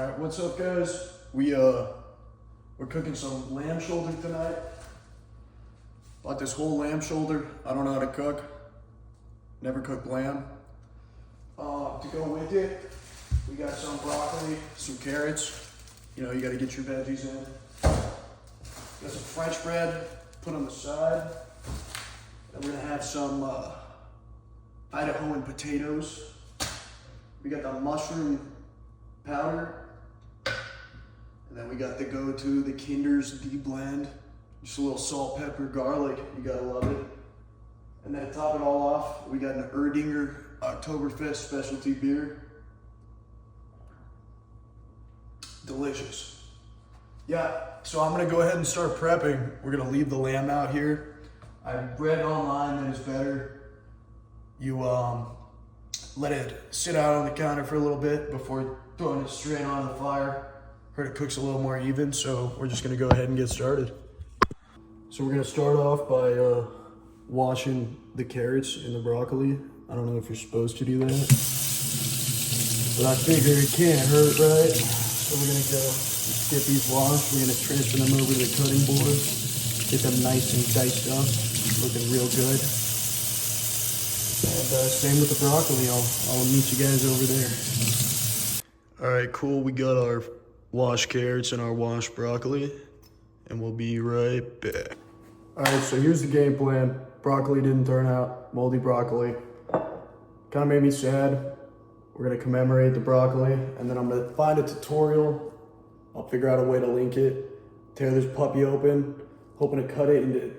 All right, what's up, guys? We're cooking some lamb shoulder tonight. Bought this whole lamb shoulder. I don't know how to cook. Never cooked lamb. To go with it, we got some broccoli, some carrots. You know, you got to get your veggies in. Got some French bread, put on the side. And we're gonna have some Idahoan potatoes. We got the mushroom powder. And then we got the go-to, the Kinder's D-Blend. Just a little salt, pepper, garlic. You gotta love it. And then to top it all off, we got an Erdinger Oktoberfest specialty beer. Delicious. Yeah, so I'm gonna go ahead and start prepping. We're gonna leave the lamb out here. I read online that it's better you let it sit out on the counter for a little bit before throwing it straight on the fire. Heard it cooks a little more even, so we're just gonna go ahead and get started. So we're gonna start off by washing the carrots and the broccoli. I don't know if you're supposed to do that, but I figure it can't hurt, right? So we're gonna go get these washed. We're gonna transfer them over to the cutting board, get them nice and diced up, looking real good. And same with the broccoli. I'll meet you guys over there. All right, cool. We got our washed carrots and our washed broccoli, and we'll be right back. All right, so here's the game plan. Broccoli didn't turn out, moldy broccoli. Kind of made me sad. We're gonna commemorate the broccoli, and then I'm gonna find a tutorial. I'll figure out a way to link it, tear this puppy open, hoping to cut it into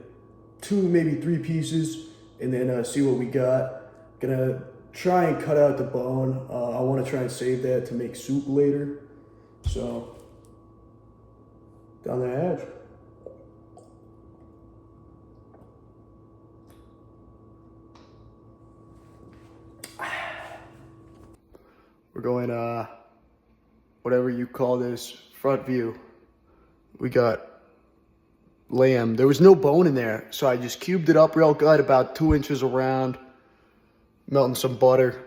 2, maybe 3 pieces, and then see what we got. Gonna try and cut out the bone. I wanna try and save that to make soup later. So, down the hatch. We're going, whatever you call this, front view. We got lamb. There was no bone in there, so I just cubed it up real good, about 2 inches around, melting some butter.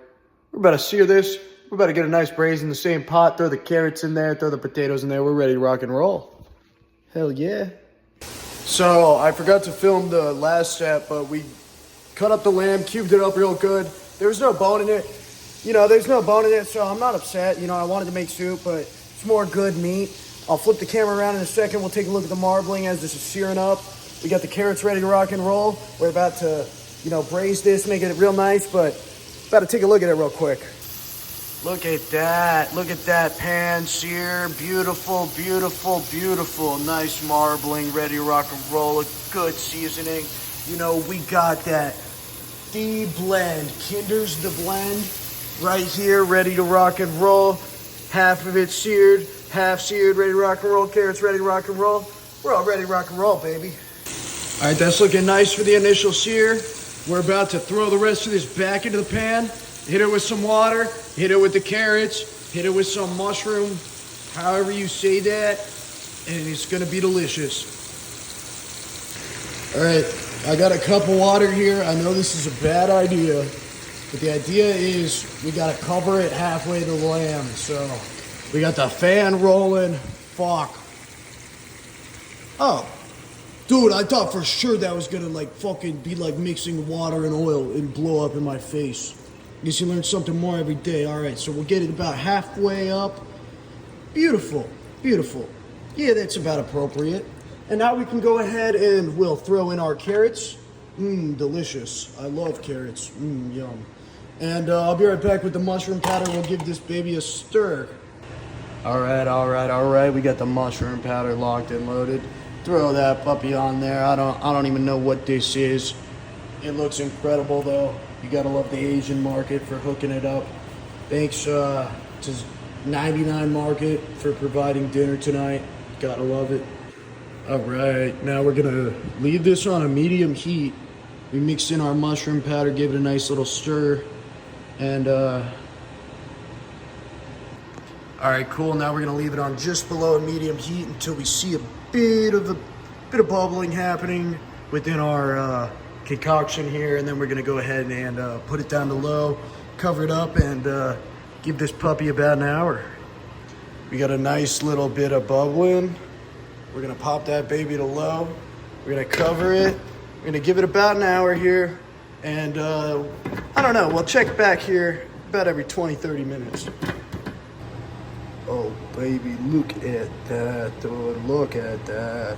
We're about to sear this. We're about to get a nice braise in the same pot, throw the carrots in there, throw the potatoes in there. We're ready to rock and roll. Hell yeah. So I forgot to film the last set, but we cut up the lamb, cubed it up real good. There was no bone in it. You know, there's no bone in it, so I'm not upset. You know, I wanted to make soup, but it's more good meat. I'll flip the camera around in a second. We'll take a look at the marbling as this is searing up. We got the carrots ready to rock and roll. We're about to, you know, braise this, make it real nice, but about to take a look at it real quick. Look at that. Look at that pan sear. Beautiful, beautiful, beautiful. Nice marbling, ready to rock and roll. A good seasoning. You know, we got that D-Blend. Kinder's the blend right here, ready to rock and roll. Half of it seared, half seared, ready to rock and roll. Carrots ready to rock and roll. We're all ready to rock and roll, baby. All right, that's looking nice for the initial sear. We're about to throw the rest of this back into the pan. Hit it with some water, hit it with the carrots, hit it with some mushroom, however you say that, and it's gonna be delicious. All right, I got a cup of water here. I know this is a bad idea, but the idea is we gotta cover it halfway to the lamb. So we got the fan rolling. Fuck. Oh, dude, I thought for sure that was gonna like fucking be like mixing water and oil and blow up in my face. Guess you learn something more every day. All right, so we'll get it about halfway up. Beautiful, beautiful. Yeah, that's about appropriate. And now we can go ahead and we'll throw in our carrots. Delicious. I love carrots. Yum. And I'll be right back with the mushroom powder. We'll give this baby a stir. All right. We got the mushroom powder locked and loaded. Throw that puppy on there. I don't even know what this is. It looks incredible though. You gotta love the Asian market for hooking it up. Thanks to 99 Market for providing dinner tonight. Gotta love it. All right, now we're gonna leave this on a medium heat. We mixed in our mushroom powder, gave it a nice little stir, and all right, cool. Now we're gonna leave it on just below a medium heat until we see a bit of bubbling happening within our concoction here, and then we're gonna go ahead and put it down to low, cover it up, and give this puppy about an hour. We got a nice little bit of bubbling. We're gonna pop that baby to low. We're gonna cover it. We're gonna give it about an hour here. And I don't know, we'll check back here about every 20, 30 minutes. Oh, baby, look at that, dude. Look at that.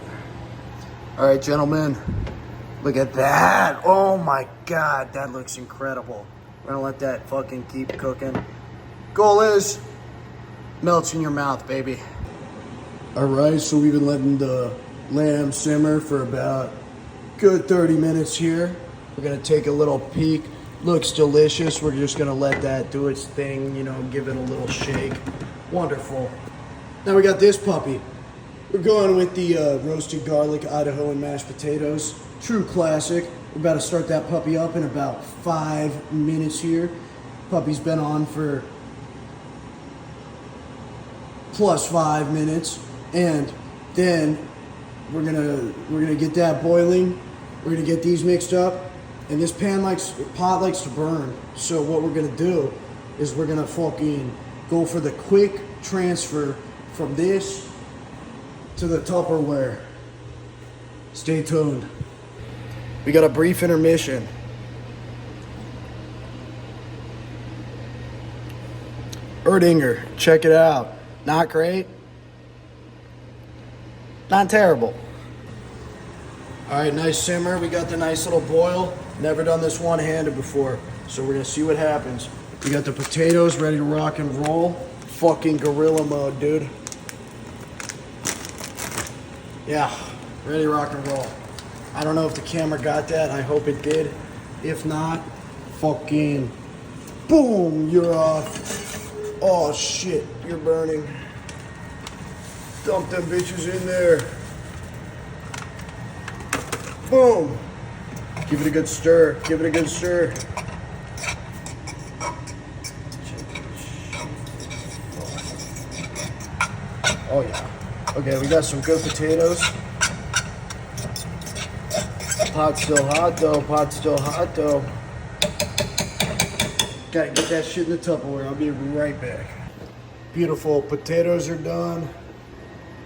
All right, gentlemen, look at that. Oh my God, that looks incredible. We're gonna let that fucking keep cooking. Goal is, melts in your mouth, baby. All right, so we've been letting the lamb simmer for about good 30 minutes here. We're gonna take a little peek. Looks delicious. We're just gonna let that do its thing, you know, give it a little shake. Wonderful. Now we got this puppy. We're going with the roasted garlic Idaho and mashed potatoes. True classic. We're about to start that puppy up in about 5 minutes here. Puppy's been on for plus 5 minutes. And then we're gonna get that boiling. We're gonna get these mixed up. And this pot likes to burn. So what we're gonna do is we're gonna fucking go for the quick transfer from this to the Tupperware. Stay tuned. We got a brief intermission. Erdinger, check it out. Not great. Not terrible. All right, nice simmer. We got the nice little boil. Never done this one-handed before, so we're gonna see what happens. We got the potatoes ready to rock and roll. Fucking gorilla mode, dude. Yeah, ready to rock and roll. I don't know if the camera got that. I hope it did. If not, fucking boom, you're off. Oh shit, you're burning. Dump them bitches in there. Boom. Give it a good stir. Give it a good stir. Oh yeah. Okay, we got some good potatoes. Pot's still hot though. Pot's still hot though. Gotta get that shit in the Tupperware. I'll be right back. Beautiful. Potatoes are done.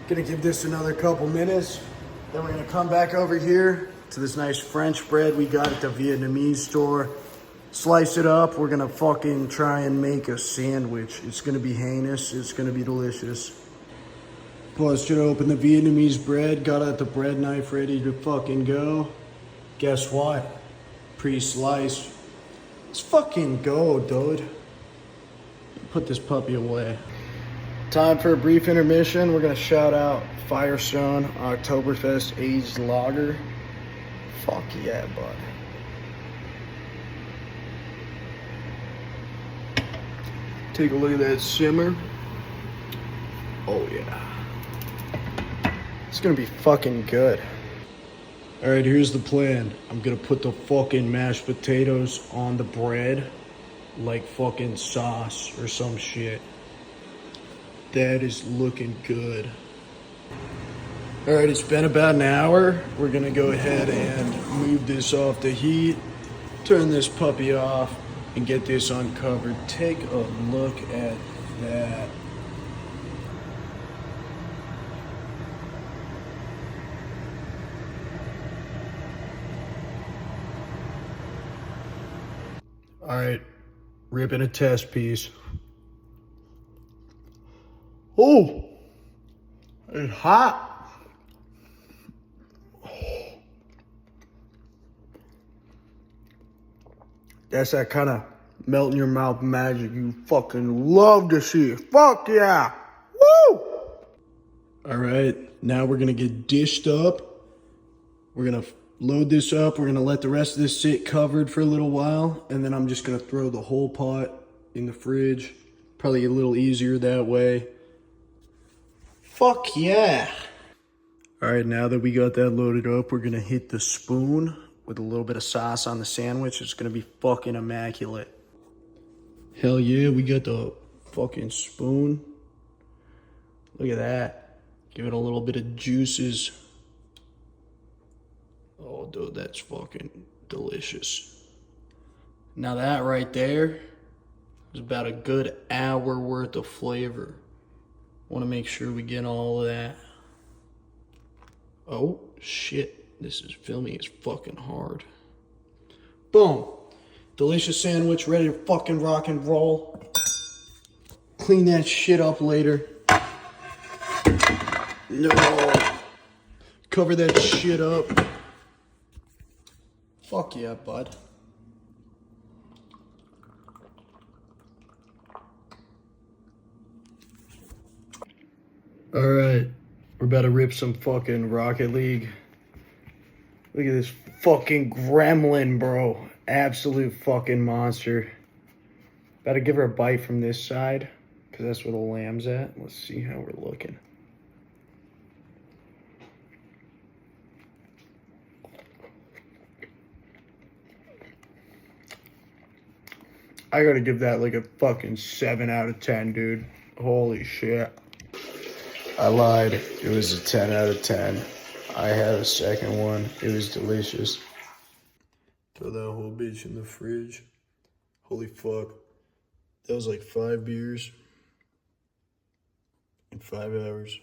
Gonna give this another couple minutes. Then we're gonna come back over here to this nice French bread we got at the Vietnamese store. Slice it up. We're gonna fucking try and make a sandwich. It's gonna be heinous. It's gonna be delicious. Busted open the Vietnamese bread. Got out the bread knife ready to fucking go. Guess what? Pre-sliced. Let's fucking go, dude. Put this puppy away. Time for a brief intermission. We're gonna shout out Firestone Oktoberfest Aged Lager. Fuck yeah, bud. Take a look at that simmer. Oh yeah. It's gonna be fucking good. All right, here's the plan. I'm gonna put the fucking mashed potatoes on the bread like fucking sauce or some shit. That is looking good. All right, it's been about an hour. We're gonna go ahead and move this off the heat, turn this puppy off, and get this uncovered. Take a look at that. All right, ripping a test piece. Oh, it's hot. That's that kind of melt in your mouth magic you fucking love to see. Fuck yeah. Woo! All right, now we're gonna get dished up. We're gonna load this up. We're gonna let the rest of this sit covered for a little while, and then I'm just gonna throw the whole pot in the fridge. Probably a little easier that way. Fuck yeah. All right, now that we got that loaded up, we're gonna hit the spoon with a little bit of sauce on the sandwich. It's gonna be fucking immaculate. Hell yeah, we got the fucking spoon. Look at that. Give it a little bit of juices. Oh, dude, that's fucking delicious. Now that right there is about a good hour worth of flavor. Want to make sure we get all of that. Oh, shit. This is filming is fucking hard. Boom. Delicious sandwich, ready to fucking rock and roll. Clean that shit up later. No. Cover that shit up. Fuck yeah, bud. Alright. We're about to rip some fucking Rocket League. Look at this fucking gremlin, bro. Absolute fucking monster. About to give her a bite from this side, because that's where the lamb's at. Let's see how we're looking. I gotta give that like a fucking 7 out of 10, dude. Holy shit. I lied. It was a 10 out of 10. I had a second one. It was delicious. Throw that whole bitch in the fridge. Holy fuck. That was like 5 beers in 5 hours.